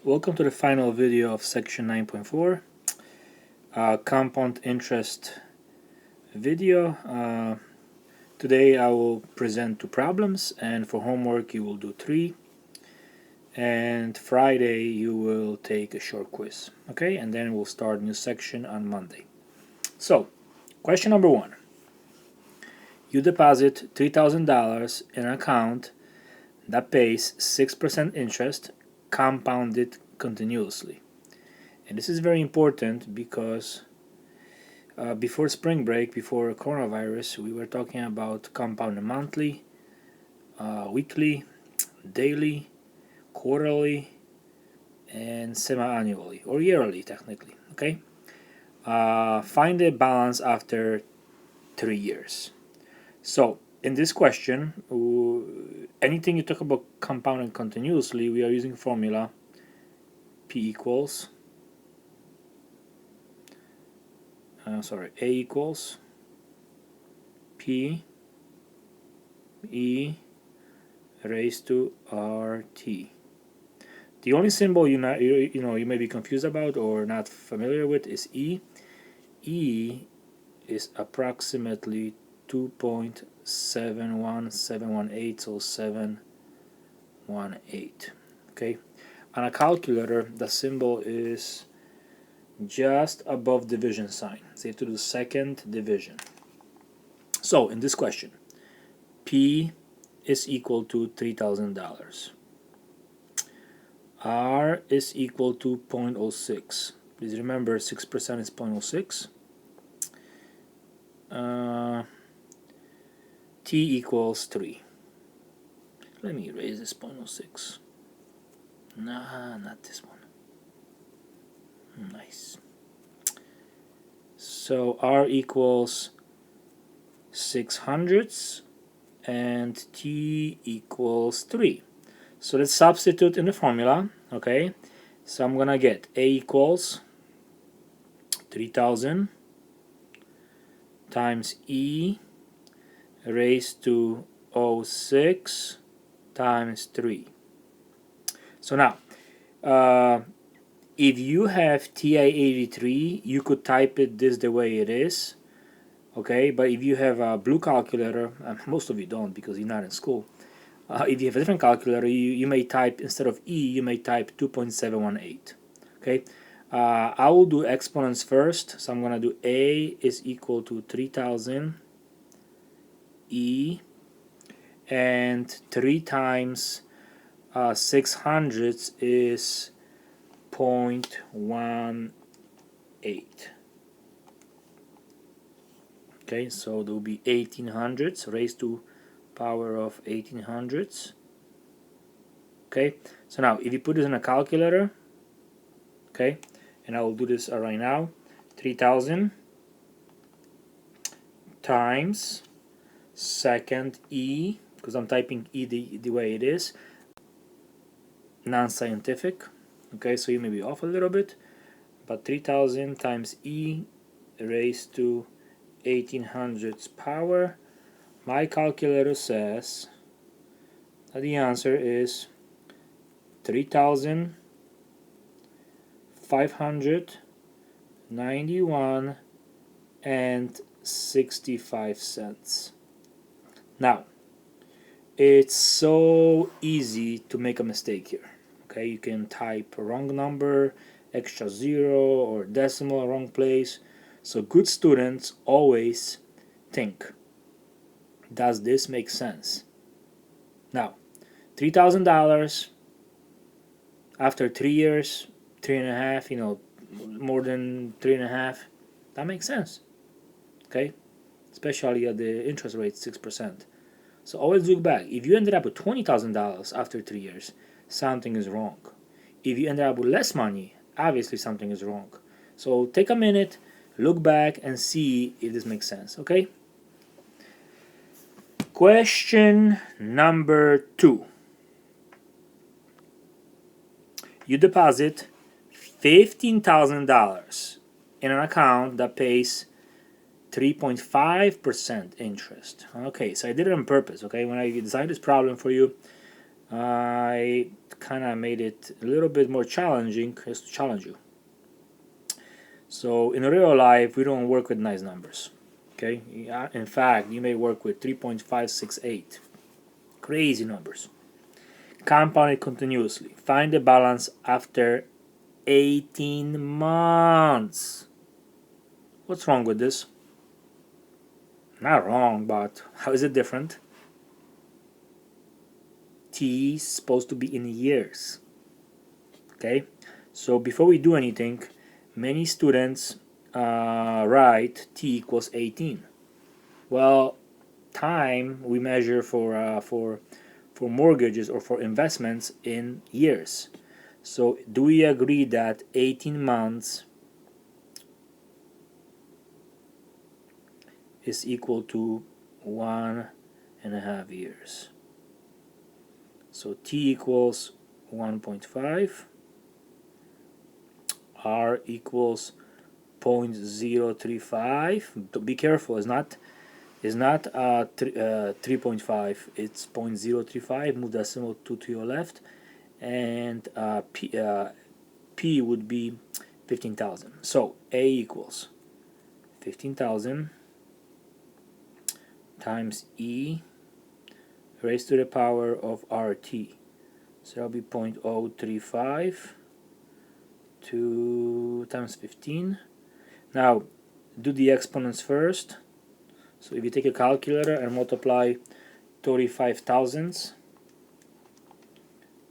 Welcome to the final video of section 9.4, compound interest video. Today I will present 2 problems, and for homework you will do 3, and Friday you will take a short quiz. Okay, and then we'll start a new section on Monday. So, question number 1. You deposit $3,000 in an account that pays 6% interest compounded continuously. And this is very important because before spring break, before coronavirus, we were talking about compounded monthly, weekly, daily, quarterly, and semi-annually, or yearly technically. Okay. Find the balance after 3 years. So in this question, anything you talk about compounding continuously, we are using formula P equals A equals P E raised to RT. The only symbol you may be confused about or not familiar with is E. E is approximately 2.71718, so 718. Okay, on a calculator the symbol is just above division sign, so you have to do second division. So in this question, P is equal to $3,000. R is equal to 0.06. Please remember 6% is 0.06. T equals 3. Let me erase this 0.06. Nah, not this one. Nice. So R equals 600ths and T equals 3. So let's substitute in the formula. Okay, so I'm gonna get A equals 3,000 times E raised to 06 times 3. So now, if you have TI-83, you could type it this the way it is. Okay, but if you have a blue calculator, most of you don't because you're not in school. If you have a different calculator, you may type, instead of E, you may type 2.718. Okay, I will do exponents first, so I'm going to do A is equal to 3,000 E, and 3 times 600ths is 0.18. Okay, so there will be 1800ths raised to power of 1800ths. Okay, so now if you put this in a calculator, okay, and I will do this right now, 3,000 times second E, because I'm typing E the way it is, non-scientific. Okay, so you may be off a little bit, but 3,000 times E raised to 1800ths power. My calculator says that the answer is 3,591 and 65 cents. Now, it's so easy to make a mistake here. Okay, you can type a wrong number, extra zero, or decimal wrong place. So good students always think, does this make sense? Now, $3,000 after 3 years, 3.5, more than 3.5, that makes sense. Okay, especially at the interest rate 6%. So always look back. If you ended up with $20,000 after 3 years, something is wrong. If you ended up with less money, obviously something is wrong. So take a minute, look back, and see if this makes sense. Okay. Question number 2. You deposit $15,000 in an account that pays 3.5% interest. Okay, so I did it on purpose. Okay, when I designed this problem for you, I kind of made it a little bit more challenging just to challenge you. So in real life, we don't work with nice numbers. Okay, in fact, you may work with 3.568. Crazy numbers. Compound it continuously. Find the balance after 18 months. What's wrong with this? Not wrong, but how is it different? T is supposed to be in years. Okay, so before we do anything, many students write T equals 18. Well, time we measure for mortgages or for investments in years. So do we agree that 18 months is equal to 1.5 years? So T equals 1.5, R equals 0.035. Be careful, it's not 3.5, it's 0.035. Move that symbol to your left, and P would be 15,000. So A equals 15,000 times E raised to the power of RT. So that'll be 0.035 times 15. Now do the exponents first. So if you take a calculator and multiply 35 thousandths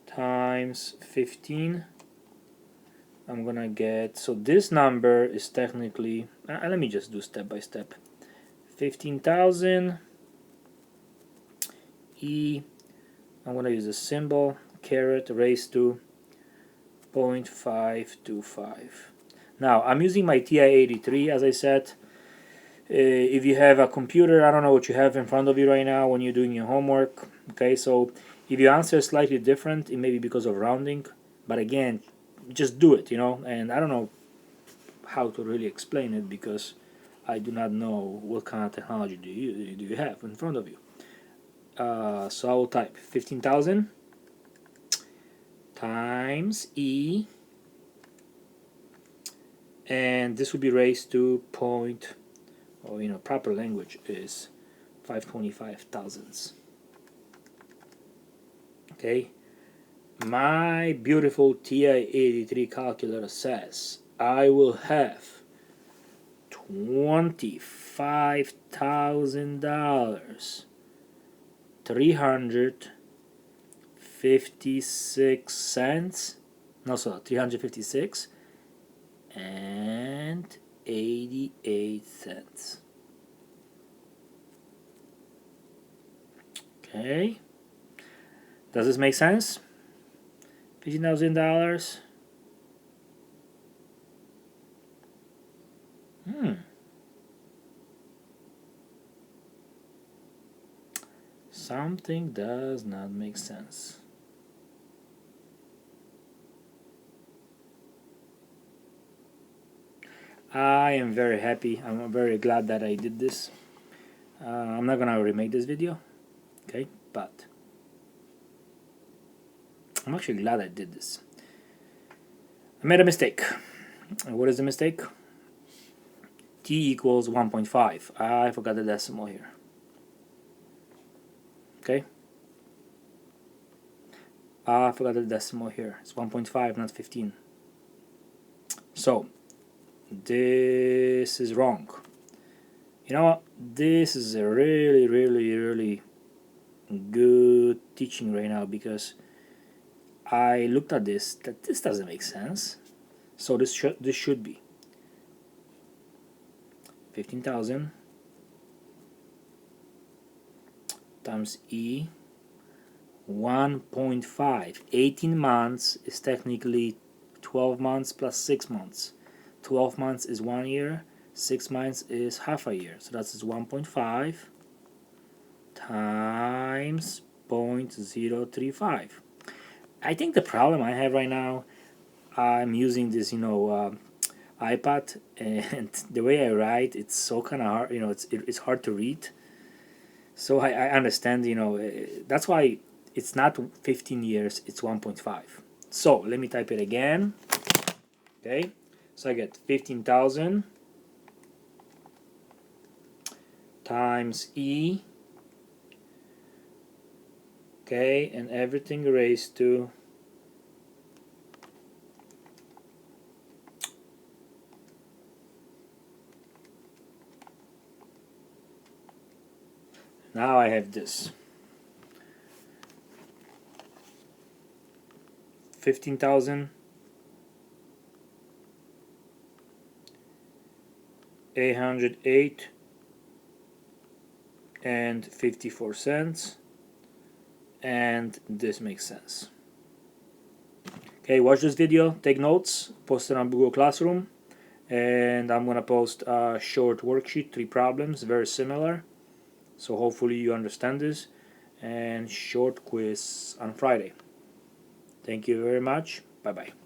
times 15, I'm gonna get, so this number is technically, let me just do step by step. 15,000 E, I'm gonna use a symbol, caret raised to 0.525. Now I'm using my TI-83, as I said. If you have a computer, I don't know what you have in front of you right now when you're doing your homework. Okay, so if your answer is slightly different, it may be because of rounding, but again, just do it, and I don't know how to really explain it because I do not know what kind of technology do you have in front of you. So I will type 15,000 times E, and this will be raised to proper language is 525 thousandths. Okay, my beautiful TI-83 calculator says I will have $25,000, 356 cents. No, sorry, 356 and 88 cents. Okay, does this make sense? $15,000. Something does not make sense. I am very happy. I'm very glad that I did this. I'm not gonna remake this video, okay? But I'm actually glad I did this. I made a mistake. What is the mistake? T equals 1.5. I forgot the decimal here. Okay? I forgot the decimal here. It's 1.5, not 15. So, this is wrong. You know what? This is a really, really, really good teaching right now because I looked at this, that this doesn't make sense. So this should be 15,000 times E 1.5. 18 months is technically 12 months plus 6 months. 12 months is 1 year, 6 months is half a year. So that's 1.5 times 0.035. I think the problem I have right now, I'm using this, iPad, and the way I write, it's so kind of hard, it's hard to read. So I understand, that's why it's not 15 years, it's 1.5. So let me type it again. Okay, so I get 15,000 times E, okay, and everything raised to now I have this 15,000 808 and 54 cents, and this makes sense. Okay, watch this video, take notes, post it on Google Classroom, and I'm gonna post a short worksheet, 3 problems, very similar, so hopefully you understand this, and short quiz on Friday. Thank you very much. Bye bye.